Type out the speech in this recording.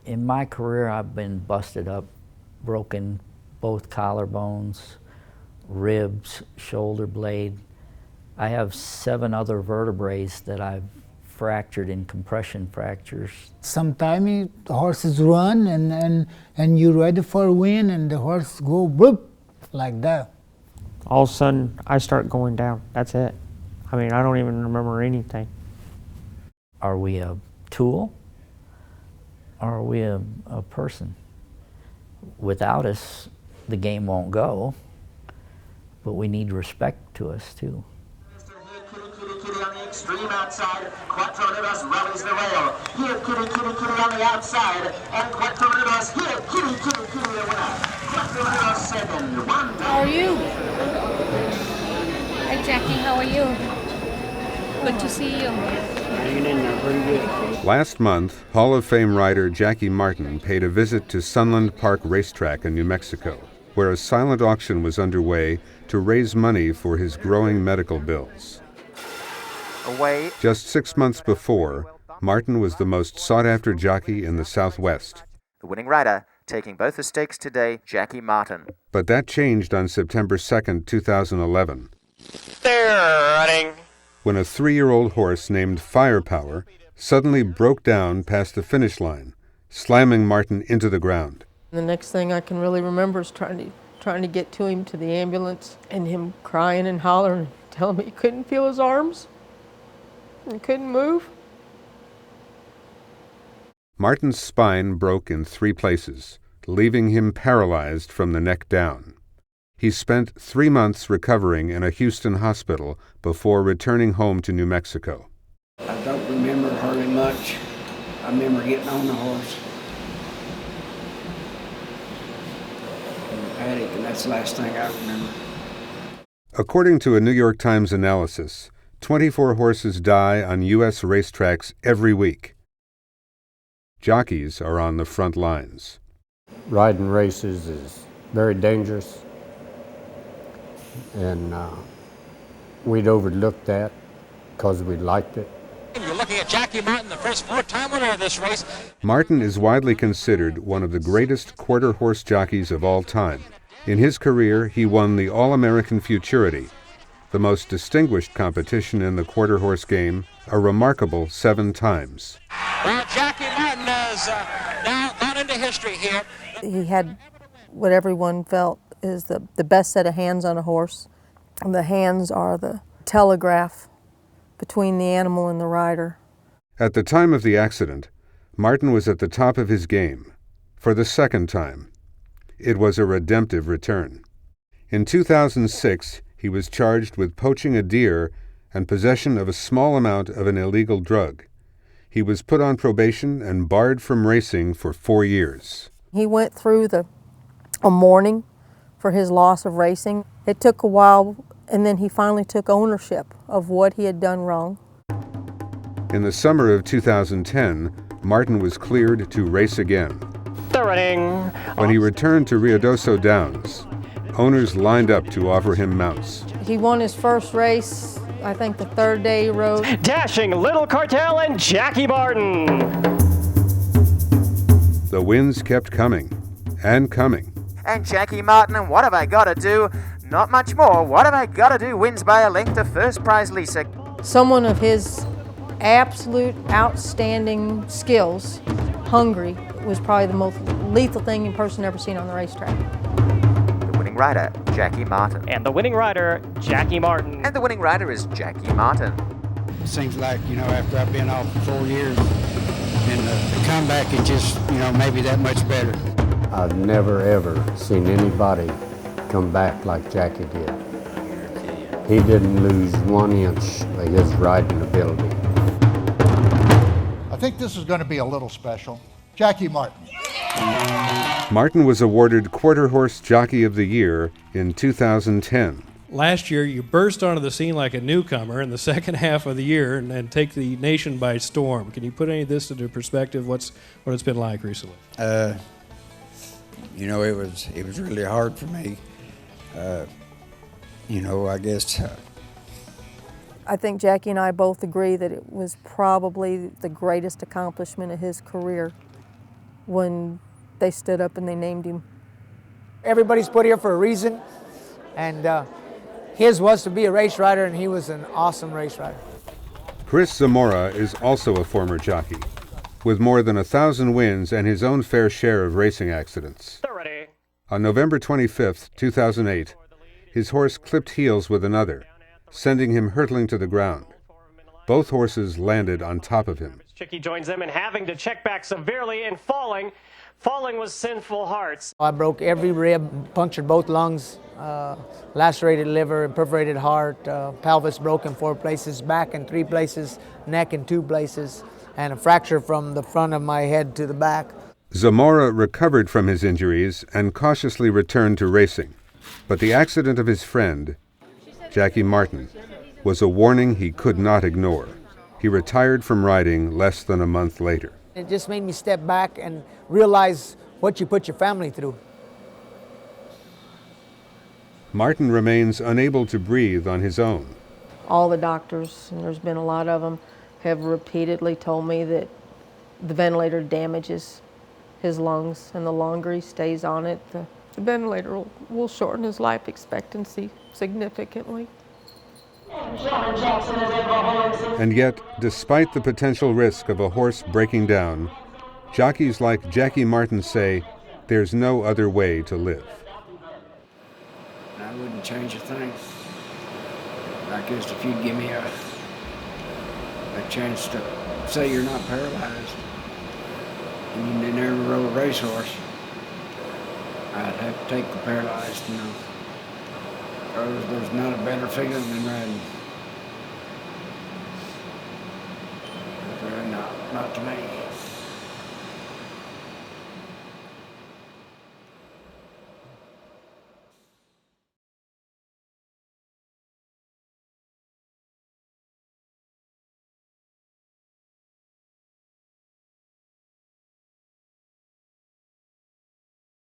In my career, I've been busted up, broken both collarbones, ribs, shoulder blade. I have 7 other vertebrae that I've fractured in compression fractures. Sometimes the horses run and you're ready for a win and the horse go whoop, like that. All of a sudden, I start going down. That's it. I mean, I don't even remember anything. Are we a tool? Or are we a person? Without us, the game won't go, but we need respect to us too. On the extreme outside, Quattro Rivers rallies the rail. Here, Kitty on the outside, and Quattro Rivers here, Kitty the winner. Quattro Rivers second, 1 down. How are you? Hi Jackie, how are you? Good to see you. Hanging in there pretty good. Last month, Hall of Fame rider Jackie Martin paid a visit to Sunland Park Racetrack in New Mexico, where a silent auction was underway to raise money for his growing medical bills. Just 6 months before, Martin was the most sought-after jockey in the Southwest. The winning rider, taking both the stakes today, Jackie Martin. But that changed on September 2nd, 2011. They're running. When a 3-year-old horse named Firepower suddenly broke down past the finish line, slamming Martin into the ground. The next thing I can really remember is trying to get to him, to the ambulance, and him crying and hollering, telling me he couldn't feel his arms and couldn't move. Martin's spine broke in 3 places, leaving him paralyzed from the neck down. He spent 3 months recovering in a Houston hospital before returning home to New Mexico. I don't remember hardly much. I remember getting on the horse in the paddock, and that's the last thing I remember. According to a New York Times analysis, 24 horses die on U.S. racetracks every week. Jockeys are on the front lines. Riding races is very dangerous, and we'd overlooked that because we liked it. You're looking at Jackie Martin, the first 4-time winner of this race. Martin is widely considered one of the greatest quarter horse jockeys of all time. In his career, he won the All-American Futurity, the most distinguished competition in the quarter horse game, a remarkable 7 times. Well, Jackie Martin has now gone into history here. He had what everyone felt is the best set of hands on a horse. And the hands are the telegraph between the animal and the rider. At the time of the accident, Martin was at the top of his game. For the 2nd time, it was a redemptive return. In 2006, he was charged with poaching a deer and possession of a small amount of an illegal drug. He was put on probation and barred from racing for 4 years. He went through a mourning for his loss of racing. It took a while, and then he finally took ownership of what he had done wrong. In the summer of 2010, Martin was cleared to race again. They're running. When he returned to Ruidoso Downs, owners lined up to offer him mounts. He won his first race, I think the 3rd day he rode. Dashing Little Cartel and Jackie Martin. The wins kept coming and coming. And Jackie Martin, and what have I got to do? Not much more. What have I got to do? Wins by a length to first prize Lisa. Someone of his absolute outstanding skills, hungry, was probably the most lethal thing a person ever seen on the racetrack. The winning rider, Jackie Martin. And the winning rider, Jackie Martin. And the winning rider is Jackie Martin. It seems like, after I've been off for 4 years, and the comeback is just, maybe that much better. I've never ever seen anybody come back like Jackie did. He didn't lose 1 inch of his riding ability. I think this is going to be a little special. Jackie Martin. Martin was awarded Quarter Horse Jockey of the Year in 2010. Last year, you burst onto the scene like a newcomer in the second half of the year and take the nation by storm. Can you put any of this into perspective? What it's been like recently? It was really hard for me. I guess. I think Jackie and I both agree that it was probably the greatest accomplishment of his career. when they stood up and they named him. Everybody's put here for a reason, and his was to be a race rider, and he was an awesome race rider. Chris Zamora is also a former jockey, with more than 1,000 wins and his own fair share of racing accidents. On November 25, 2008, his horse clipped heels with another, sending him hurtling to the ground. Both horses landed on top of him. Chicky joins them in having to check back severely and falling. Falling was Sinful Hearts. I broke every rib, punctured both lungs, lacerated liver, perforated heart, pelvis broke in 4 places, back in 3 places, neck in 2 places, and a fracture from the front of my head to the back. Zamora recovered from his injuries and cautiously returned to racing. But the accident of his friend, Jackie Martin, was a warning he could not ignore. He retired from riding less than a month later. It just made me step back and realize what you put your family through. Martin remains unable to breathe on his own. All the doctors, and there's been a lot of them, have repeatedly told me that the ventilator damages his lungs, and the longer he stays on it, the ventilator will shorten his life expectancy significantly. And yet, despite the potential risk of a horse breaking down, jockeys like Jackie Martin say there's no other way to live. I wouldn't change a thing. I guess if you'd give me a chance to say you're not paralyzed and you never rode a racehorse, I'd have to take the paralyzed, you know. There's not a better feeling than riding. Not to me.